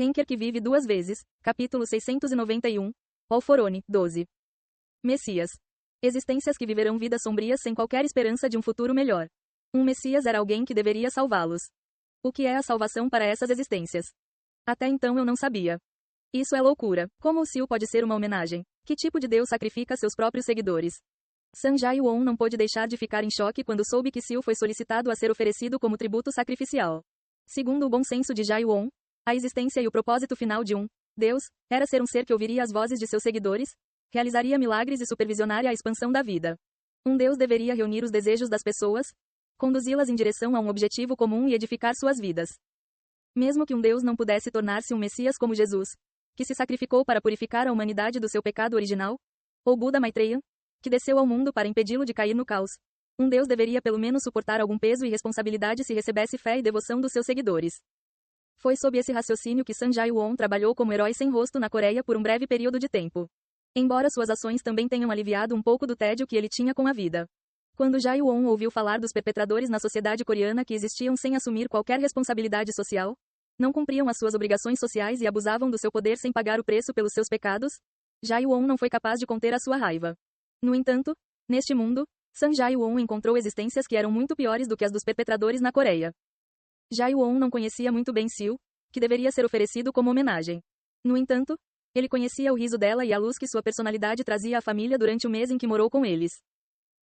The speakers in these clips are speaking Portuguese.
Henker que vive duas vezes, capítulo 691, Alforone, 12. Messias. Existências que viverão vidas sombrias sem qualquer esperança de um futuro melhor. Um Messias era alguém que deveria salvá-los. O que é a salvação para essas existências? Até então eu não sabia. Isso é loucura. Como o Sil pode ser uma homenagem? Que tipo de Deus sacrifica seus próprios seguidores? Sanjay Won não pôde deixar de ficar em choque quando soube que Sil foi solicitado a ser oferecido como tributo sacrificial. Segundo o bom senso de Jai Won, a existência e o propósito final de um Deus era ser um ser que ouviria as vozes de seus seguidores, realizaria milagres e supervisionaria a expansão da vida. Um Deus deveria reunir os desejos das pessoas, conduzi-las em direção a um objetivo comum e edificar suas vidas. Mesmo que um Deus não pudesse tornar-se um Messias como Jesus, que se sacrificou para purificar a humanidade do seu pecado original, ou Buda Maitreya, que desceu ao mundo para impedi-lo de cair no caos, um Deus deveria pelo menos suportar algum peso e responsabilidade se recebesse fé e devoção dos seus seguidores. Foi sob esse raciocínio que Sanjay Won trabalhou como herói sem rosto na Coreia por um breve período de tempo. Embora suas ações também tenham aliviado um pouco do tédio que ele tinha com a vida. Quando Jai Won ouviu falar dos perpetradores na sociedade coreana que existiam sem assumir qualquer responsabilidade social, não cumpriam as suas obrigações sociais e abusavam do seu poder sem pagar o preço pelos seus pecados, Jai Won não foi capaz de conter a sua raiva. No entanto, neste mundo, Sanjay Won encontrou existências que eram muito piores do que as dos perpetradores na Coreia. Jai Won não conhecia muito bem Sil, que deveria ser oferecido como homenagem. No entanto, ele conhecia o riso dela e a luz que sua personalidade trazia à família durante o mês em que morou com eles.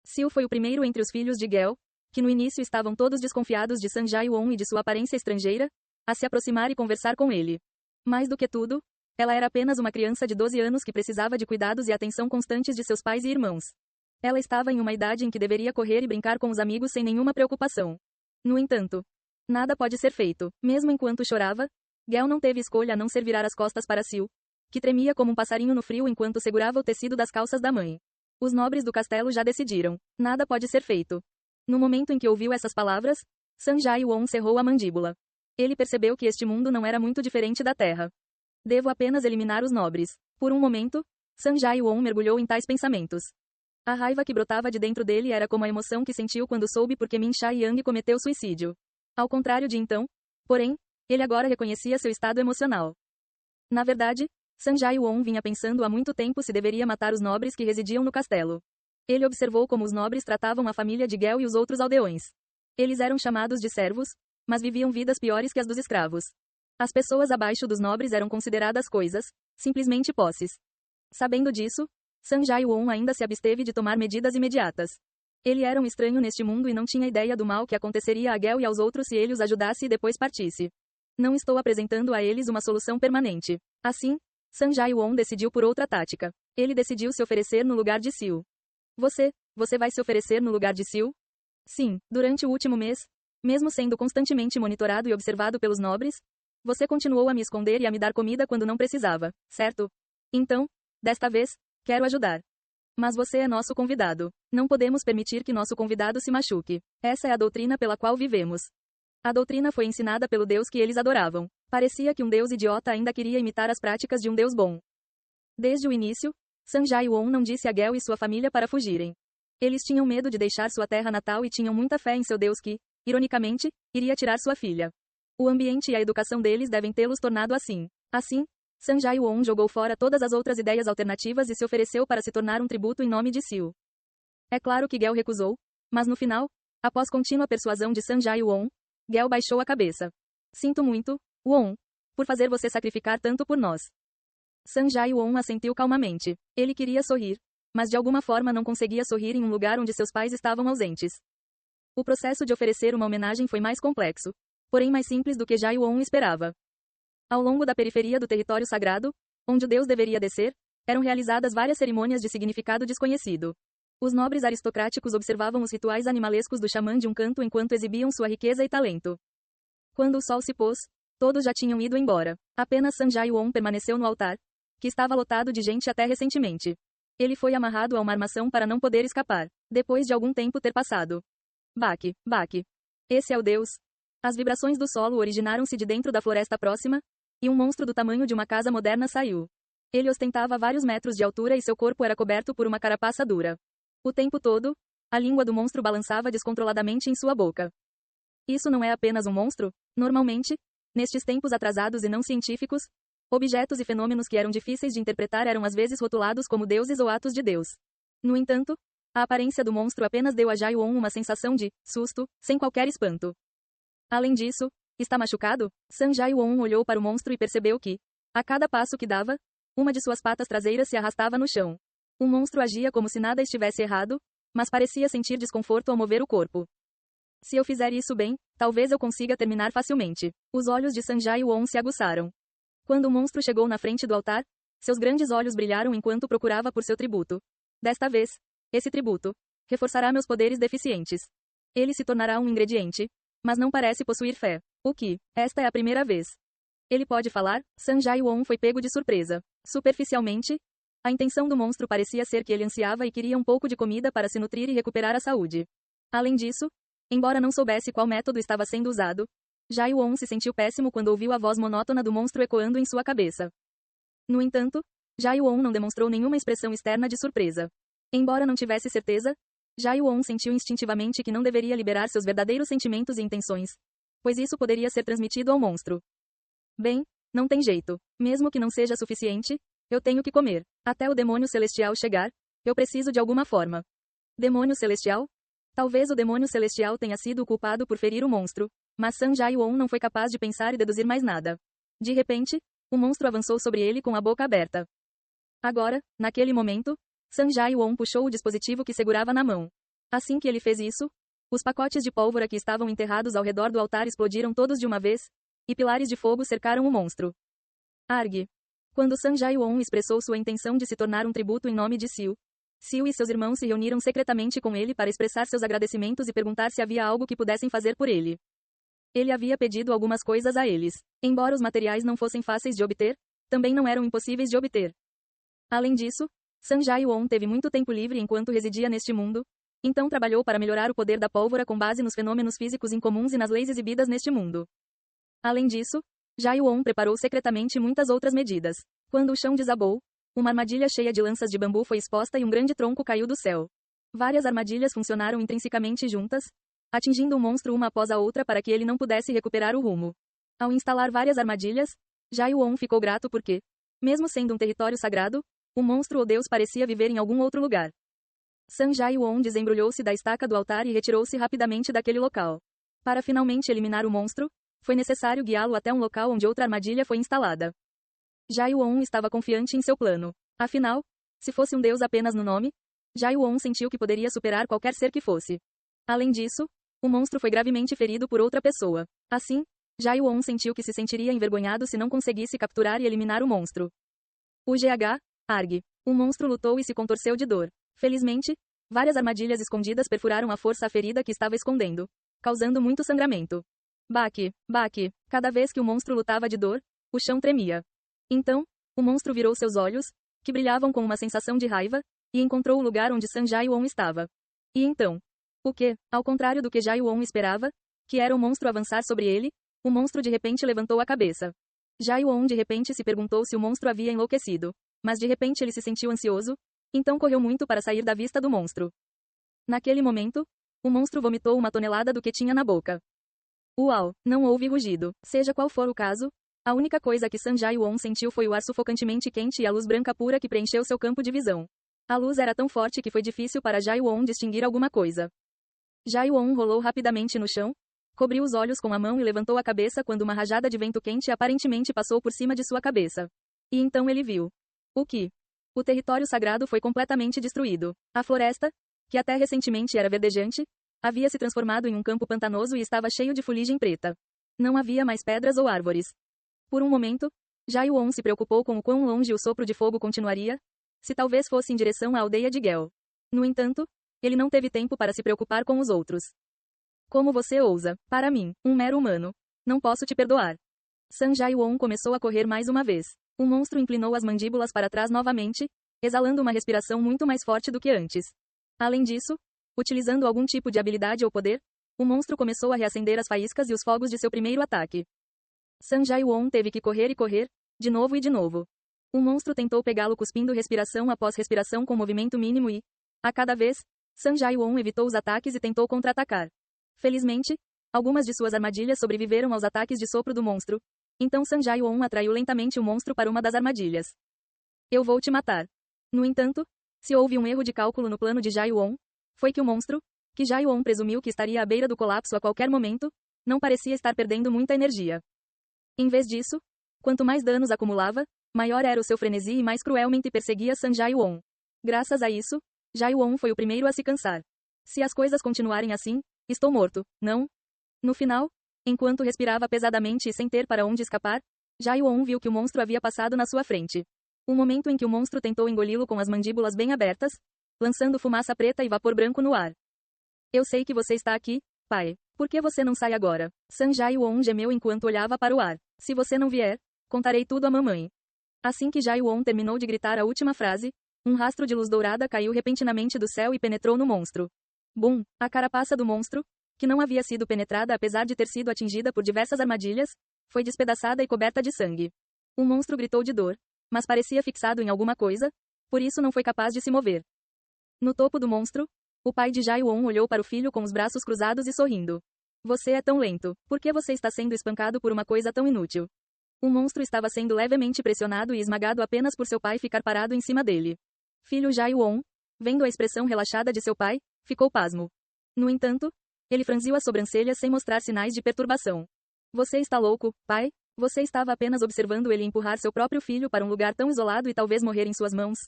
Sil foi o primeiro entre os filhos de Gel, que no início estavam todos desconfiados de Sanjay Won e de sua aparência estrangeira, a se aproximar e conversar com ele. Mais do que tudo, ela era apenas uma criança de 12 anos que precisava de cuidados e atenção constantes de seus pais e irmãos. Ela estava em uma idade em que deveria correr e brincar com os amigos sem nenhuma preocupação. No entanto, nada pode ser feito. Mesmo enquanto chorava, Gel não teve escolha a não ser virar as costas para Sil, que tremia como um passarinho no frio enquanto segurava o tecido das calças da mãe. Os nobres do castelo já decidiram. Nada pode ser feito. No momento em que ouviu essas palavras, Sanjay Won cerrou a mandíbula. Ele percebeu que este mundo não era muito diferente da Terra. Devo apenas eliminar os nobres. Por um momento, Sanjay Won mergulhou em tais pensamentos. A raiva que brotava de dentro dele era como a emoção que sentiu quando soube porque Min Sha Yang cometeu suicídio. Ao contrário de então, porém, ele agora reconhecia seu estado emocional. Na verdade, Sanjay Won vinha pensando há muito tempo se deveria matar os nobres que residiam no castelo. Ele observou como os nobres tratavam a família de Gel e os outros aldeões. Eles eram chamados de servos, mas viviam vidas piores que as dos escravos. As pessoas abaixo dos nobres eram consideradas coisas, simplesmente posses. Sabendo disso, Sanjay Won ainda se absteve de tomar medidas imediatas. Ele era um estranho neste mundo e não tinha ideia do mal que aconteceria a Gel e aos outros se ele os ajudasse e depois partisse. Não estou apresentando a eles uma solução permanente. Assim, Sanjay Won decidiu por outra tática. Ele decidiu se oferecer no lugar de Sil. Você vai se oferecer no lugar de Sil? Sim, durante o último mês, mesmo sendo constantemente monitorado e observado pelos nobres, você continuou a me esconder e a me dar comida quando não precisava, certo? Então, desta vez, quero ajudar. Mas você é nosso convidado. Não podemos permitir que nosso convidado se machuque. Essa é a doutrina pela qual vivemos. A doutrina foi ensinada pelo Deus que eles adoravam. Parecia que um Deus idiota ainda queria imitar as práticas de um Deus bom. Desde o início, Sanjay Won não disse a Gel e sua família para fugirem. Eles tinham medo de deixar sua terra natal e tinham muita fé em seu Deus que, ironicamente, iria tirar sua filha. O ambiente e a educação deles devem tê-los tornado assim. Assim, Sanjay Won jogou fora todas as outras ideias alternativas e se ofereceu para se tornar um tributo em nome de Sil. É claro que Gel recusou, mas no final, após contínua persuasão de Sanjay Won, Gel baixou a cabeça. Sinto muito, Won, por fazer você sacrificar tanto por nós. Sanjay Won assentiu calmamente. Ele queria sorrir, mas de alguma forma não conseguia sorrir em um lugar onde seus pais estavam ausentes. O processo de oferecer uma homenagem foi mais complexo, porém mais simples do que Jai Won esperava. Ao longo da periferia do território sagrado, onde o deus deveria descer, eram realizadas várias cerimônias de significado desconhecido. Os nobres aristocráticos observavam os rituais animalescos do xamã de um canto enquanto exibiam sua riqueza e talento. Quando o sol se pôs, todos já tinham ido embora. Apenas Sanjay Won permaneceu no altar, que estava lotado de gente até recentemente. Ele foi amarrado a uma armação para não poder escapar, depois de algum tempo ter passado. Baque, baque. Esse é o deus. As vibrações do solo originaram-se de dentro da floresta próxima, e um monstro do tamanho de uma casa moderna saiu. Ele ostentava vários metros de altura e seu corpo era coberto por uma carapaça dura. O tempo todo, a língua do monstro balançava descontroladamente em sua boca. Isso não é apenas um monstro? Normalmente, Nestes tempos atrasados e não científicos, objetos e fenômenos que eram difíceis de interpretar eram às vezes rotulados como deuses ou atos de Deus. No entanto, a aparência do monstro apenas deu a Jae-won uma sensação de susto, sem qualquer espanto. Além disso, está machucado? San Jae-won olhou para o monstro e percebeu que, a cada passo que dava, uma de suas patas traseiras se arrastava no chão. O monstro agia como se nada estivesse errado, mas parecia sentir desconforto ao mover o corpo. Se eu fizer isso bem, talvez eu consiga terminar facilmente. Os olhos de San Jae-won se aguçaram. Quando o monstro chegou na frente do altar, seus grandes olhos brilharam enquanto procurava por seu tributo. Desta vez, esse tributo reforçará meus poderes deficientes. Ele se tornará um ingrediente, mas não parece possuir fé. O que? Esta é a primeira vez. Ele pode falar? San Jae-won foi pego de surpresa. Superficialmente, a intenção do monstro parecia ser que ele ansiava e queria um pouco de comida para se nutrir e recuperar a saúde. Além disso, embora não soubesse qual método estava sendo usado, Jae-won se sentiu péssimo quando ouviu a voz monótona do monstro ecoando em sua cabeça. No entanto, Jae-won não demonstrou nenhuma expressão externa de surpresa. Embora não tivesse certeza, Jae-won sentiu instintivamente que não deveria liberar seus verdadeiros sentimentos e intenções, pois isso poderia ser transmitido ao monstro. Bem, não tem jeito. Mesmo que não seja suficiente, eu tenho que comer. Até o demônio celestial chegar, eu preciso de alguma forma. Demônio celestial? Talvez o demônio celestial tenha sido o culpado por ferir o monstro, mas San Jae-won não foi capaz de pensar e deduzir mais nada. De repente, o monstro avançou sobre ele com a boca aberta. Agora, naquele momento, San Jae-won puxou o dispositivo que segurava na mão. Assim que ele fez isso, os pacotes de pólvora que estavam enterrados ao redor do altar explodiram todos de uma vez, e pilares de fogo cercaram o monstro. Arg. Quando San Jae-won expressou sua intenção de se tornar um tributo em nome de Siu, Siu e seus irmãos se reuniram secretamente com ele para expressar seus agradecimentos e perguntar se havia algo que pudessem fazer por ele. Ele havia pedido algumas coisas a eles. Embora os materiais não fossem fáceis de obter, também não eram impossíveis de obter. Além disso, San Jae-won teve muito tempo livre enquanto residia neste mundo, então trabalhou para melhorar o poder da pólvora com base nos fenômenos físicos incomuns e nas leis exibidas neste mundo. Além disso, Jae-won preparou secretamente muitas outras medidas. Quando o chão desabou, uma armadilha cheia de lanças de bambu foi exposta e um grande tronco caiu do céu. Várias armadilhas funcionaram intrinsecamente juntas, atingindo o monstro uma após a outra para que ele não pudesse recuperar o rumo. Ao instalar várias armadilhas, Jae-won ficou grato porque, mesmo sendo um território sagrado, o monstro ou Deus parecia viver em algum outro lugar. San Jae-won desembrulhou-se da estaca do altar e retirou-se rapidamente daquele local. Para finalmente eliminar o monstro, foi necessário guiá-lo até um local onde outra armadilha foi instalada. Jae-won estava confiante em seu plano. Afinal, se fosse um deus apenas no nome, Jae-won sentiu que poderia superar qualquer ser que fosse. Além disso, o monstro foi gravemente ferido por outra pessoa. Assim, Jae-won sentiu que se sentiria envergonhado se não conseguisse capturar e eliminar o monstro. O GH, Arg. O monstro lutou e se contorceu de dor. Felizmente, várias armadilhas escondidas perfuraram a força à ferida que estava escondendo, causando muito sangramento. Baque, baque. Cada vez que o monstro lutava de dor, o chão tremia. Então, o monstro virou seus olhos, que brilhavam com uma sensação de raiva, e encontrou o lugar onde San Jae-won estava. E então, o que, ao contrário do que Jae-won esperava, que era o monstro avançar sobre ele, o monstro de repente levantou a cabeça. Jae-won de repente se perguntou se o monstro havia enlouquecido, mas de repente ele se sentiu ansioso, então correu muito para sair da vista do monstro. Naquele momento, o monstro vomitou uma tonelada do que tinha na boca. Uau, não houve rugido. Seja qual for o caso, a única coisa que San Jae-won sentiu foi o ar sufocantemente quente e a luz branca pura que preencheu seu campo de visão. A luz era tão forte que foi difícil para Jae-won distinguir alguma coisa. Jae-won rolou rapidamente no chão, cobriu os olhos com a mão e levantou a cabeça quando uma rajada de vento quente aparentemente passou por cima de sua cabeça. E então ele viu. O que? O território sagrado foi completamente destruído. A floresta, que até recentemente era verdejante, havia se transformado em um campo pantanoso e estava cheio de fuligem preta. Não havia mais pedras ou árvores. Por um momento, Jae-won se preocupou com o quão longe o sopro de fogo continuaria, se talvez fosse em direção à aldeia de Gel. No entanto, ele não teve tempo para se preocupar com os outros. Como você ousa? Para mim, um mero humano. Não posso te perdoar. San Jae-won começou a correr mais uma vez. O monstro inclinou as mandíbulas para trás novamente, exalando uma respiração muito mais forte do que antes. Além disso, utilizando algum tipo de habilidade ou poder, o monstro começou a reacender as faíscas e os fogos de seu primeiro ataque. San Jae-won teve que correr e correr, de novo e de novo. O monstro tentou pegá-lo cuspindo respiração após respiração com movimento mínimo e, a cada vez, San Jae-won evitou os ataques e tentou contra-atacar. Felizmente, Algumas de suas armadilhas sobreviveram aos ataques de sopro do monstro. Então Sun Jae-won atraiu lentamente o monstro para uma das armadilhas. Eu vou te matar. No entanto, se houve um erro de cálculo no plano de Jae-won, foi que o monstro, que Jae-won presumiu que estaria à beira do colapso a qualquer momento, não parecia estar perdendo muita energia. Em vez disso, quanto mais danos acumulava, maior era o seu frenesi e mais cruelmente perseguia Sun Jae-won. Graças a isso, Jae-won foi o primeiro a se cansar. Se as coisas continuarem assim, estou morto, não? No final, enquanto respirava pesadamente e sem ter para onde escapar, Jae-won viu que o monstro havia passado na sua frente. Um momento em que o monstro tentou engoli-lo com as mandíbulas bem abertas, lançando fumaça preta e vapor branco no ar. Eu sei que você está aqui, pai. Por que você não sai agora? Sun Jae-won gemeu enquanto olhava para o ar. Se você não vier, contarei tudo à mamãe. Assim que Jae-won terminou de gritar a última frase, um rastro de luz dourada caiu repentinamente do céu e penetrou no monstro. Bum! A carapaça do monstro, que não havia sido penetrada apesar de ter sido atingida por diversas armadilhas, foi despedaçada e coberta de sangue. O monstro gritou de dor, mas parecia fixado em alguma coisa, por isso não foi capaz de se mover. No topo do monstro, o pai de Jae-won olhou para o filho com os braços cruzados e sorrindo. Você é tão lento. Por que você está sendo espancado por uma coisa tão inútil? O monstro estava sendo levemente pressionado e esmagado apenas por seu pai ficar parado em cima dele. Filho Jae-won, vendo a expressão relaxada de seu pai, ficou pasmo. No entanto, ele franziu as sobrancelhas sem mostrar sinais de perturbação. Você está louco, pai? Você estava apenas observando ele empurrar seu próprio filho para um lugar tão isolado e talvez morrer em suas mãos.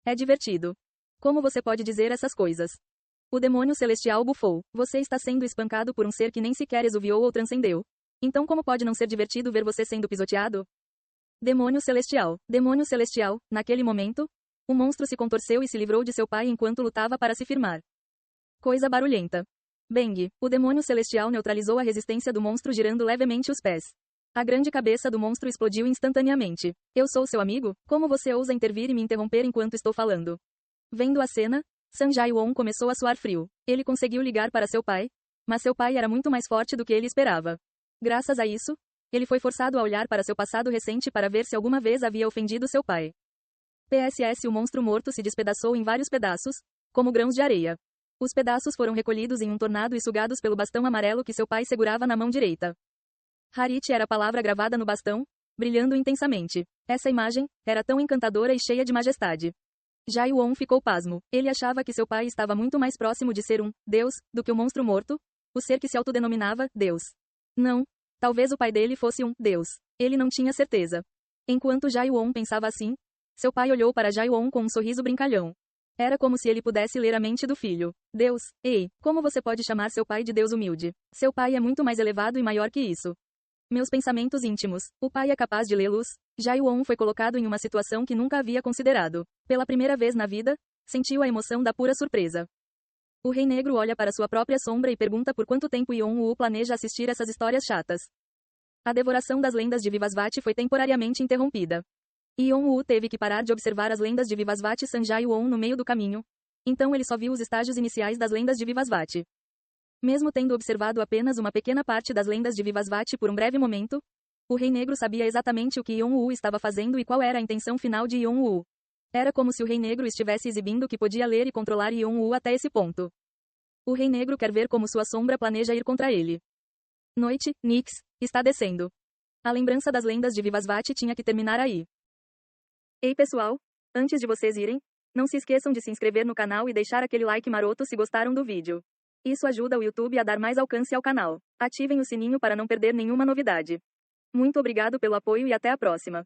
É divertido. Como você pode dizer essas coisas? O demônio celestial bufou. Você está sendo espancado por um ser que nem sequer exuviou ou transcendeu. Então como pode não ser divertido ver você sendo pisoteado? Demônio celestial. Demônio celestial. Naquele momento, o monstro se contorceu e se livrou de seu pai enquanto lutava para se firmar. Coisa barulhenta. Bang! O demônio celestial neutralizou a resistência do monstro girando levemente os pés. A grande cabeça do monstro explodiu instantaneamente. Eu sou seu amigo? Como você ousa intervir e me interromper enquanto estou falando? Vendo a cena, Sun Jae-won começou a suar frio. Ele conseguiu ligar para seu pai, mas seu pai era muito mais forte do que ele esperava. Graças a isso, ele foi forçado a olhar para seu passado recente para ver se alguma vez havia ofendido seu pai. PSS. O monstro morto se despedaçou em vários pedaços, como grãos de areia. Os pedaços foram recolhidos em um tornado e sugados pelo bastão amarelo que seu pai segurava na mão direita. Harit era a palavra gravada no bastão, brilhando intensamente. Essa imagem era tão encantadora e cheia de majestade. Jae-won ficou pasmo. Ele achava que seu pai estava muito mais próximo de ser um Deus do que o monstro morto, o ser que se autodenominava Deus. Não, talvez o pai dele fosse um Deus. Ele não tinha certeza. Enquanto Jae-won pensava assim, seu pai olhou para Jae-won com um sorriso brincalhão. Era como se ele pudesse ler a mente do filho. Deus, ei, como você pode chamar seu pai de Deus humilde? Seu pai é muito mais elevado e maior que isso. Meus pensamentos íntimos. O pai é capaz de lê-los? Jae-won foi colocado em uma situação que nunca havia considerado. Pela primeira vez na vida, sentiu a emoção da pura surpresa. O Rei Negro olha para sua própria sombra e pergunta por quanto tempo Yeon-woo planeja assistir essas histórias chatas. A devoração das lendas de Vivasvati foi temporariamente interrompida. Yeon-woo teve que parar de observar as lendas de Vivasvati e Sun Jae-won no meio do caminho. Então ele só viu os estágios iniciais das lendas de Vivasvati. Mesmo tendo observado apenas uma pequena parte das lendas de Vivasvati por um breve momento, o Rei Negro sabia exatamente o que Yeon-woo estava fazendo e qual era a intenção final de Yeon-woo. Era como se o Rei Negro estivesse exibindo que podia ler e controlar Yeon-woo até esse ponto. O Rei Negro quer ver como sua sombra planeja ir contra ele. Noite, Nyx, está descendo. A lembrança das lendas de Vivasvati tinha que terminar aí. Ei pessoal, antes de vocês irem, não se esqueçam de se inscrever no canal e deixar aquele like maroto se gostaram do vídeo. Isso ajuda o YouTube a dar mais alcance ao canal. Ativem o sininho para não perder nenhuma novidade. Muito obrigado pelo apoio e até a próxima.